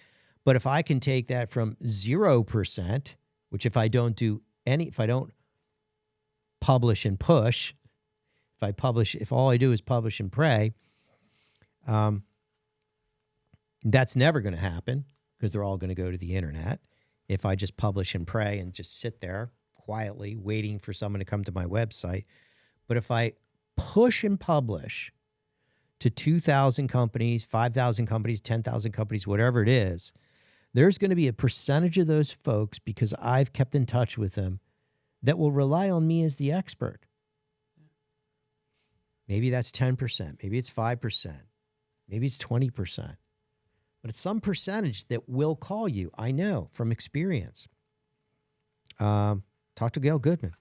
Speaker 1: But if I can take that from 0%, which if I don't publish and push, if all I do is publish and pray, that's never going to happen, because they're all going to go to the internet. If I just publish and pray and just sit there quietly waiting for someone to come to my website. But if I push and publish to 2,000 companies, 5,000 companies, 10,000 companies, whatever it is, there's going to be a percentage of those folks, because I've kept in touch with them, that will rely on me as the expert. Maybe that's 10%. Maybe it's 5%. Maybe it's 20%. But it's some percentage that will call you. I know from experience. Talk to Gail Goodman,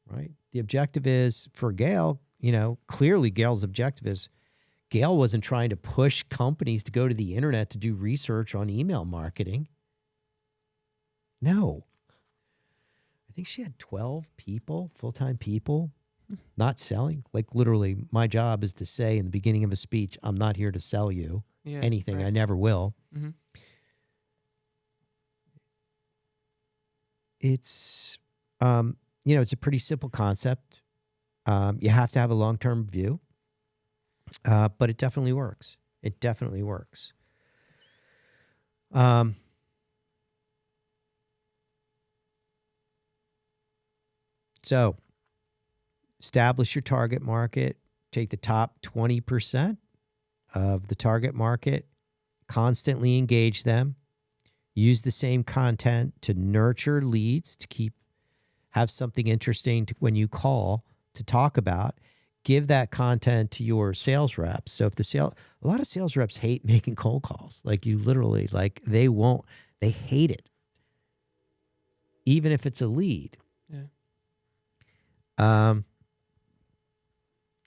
Speaker 1: right? The objective is for Gail, clearly Gail's objective is, Gail wasn't trying to push companies to go to the internet to do research on email marketing. No. I think she had 12 people, full-time people, not selling. Like literally, my job is to say in the beginning of a speech, I'm not here to sell you anything. Right. I never will. Mm-hmm. It's, it's a pretty simple concept. You have to have a long-term view, but it definitely works. It definitely works. So establish your target market, take the top 20% of the target market, constantly engage them, use the same content to nurture leads, to have something interesting when you call to talk about. Give that content to your sales reps. So a lot of sales reps hate making cold calls. Like you literally, they hate it. Even if it's a lead.
Speaker 2: Yeah.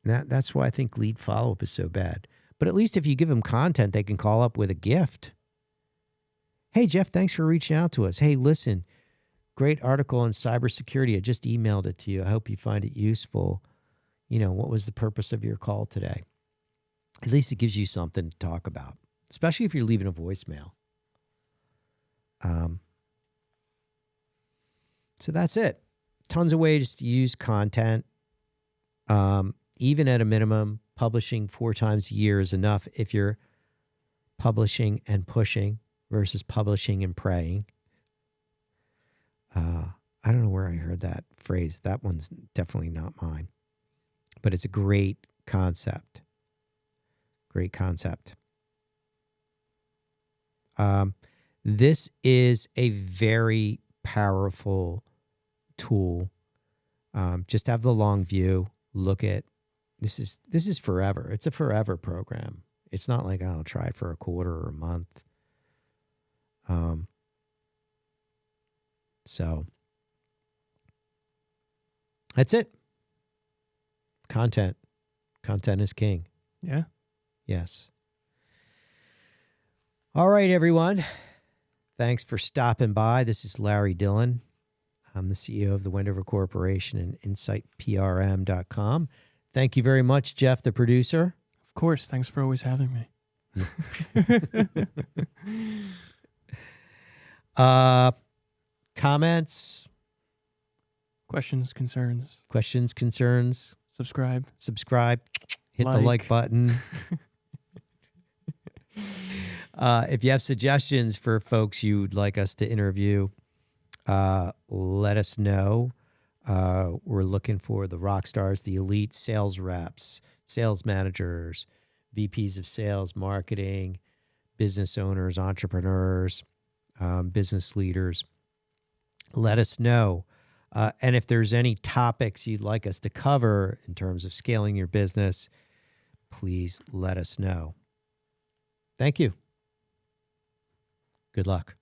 Speaker 1: That's why I think lead follow-up is so bad. But at least if you give them content, they can call up with a gift. Hey, Jeff, thanks for reaching out to us. Hey, listen, great article on cybersecurity. I just emailed it to you. I hope you find it useful. What was the purpose of your call today? At least it gives you something to talk about, especially if you're leaving a voicemail. So that's it. Tons of ways to use content. Even at a minimum, publishing 4 times a year is enough if you're publishing and pushing versus publishing and praying. I don't know where I heard that phrase. That one's definitely not mine. But it's a great concept. Great concept. This is a very powerful tool. Just have the long view. Look at this is forever. It's a forever program. It's not like I'll try it for a quarter or a month. So that's it. Content is king.
Speaker 2: Yeah.
Speaker 1: Yes. All right, everyone. Thanks for stopping by. This is Larry Dillon. I'm the CEO of the Wendover Corporation and InsightPRM.com. Thank you very much, Jeff, the producer.
Speaker 2: Of course. Thanks for always having me.
Speaker 1: Comments?
Speaker 2: Questions, concerns?
Speaker 1: Subscribe. Hit the
Speaker 2: Like.
Speaker 1: like button. If you have suggestions for folks you'd like us to interview, let us know. We're looking for the rock stars, the elite sales reps, sales managers, VPs of sales, marketing, business owners, entrepreneurs, business leaders. Let us know. And if there's any topics you'd like us to cover in terms of scaling your business, please let us know. Thank you. Good luck.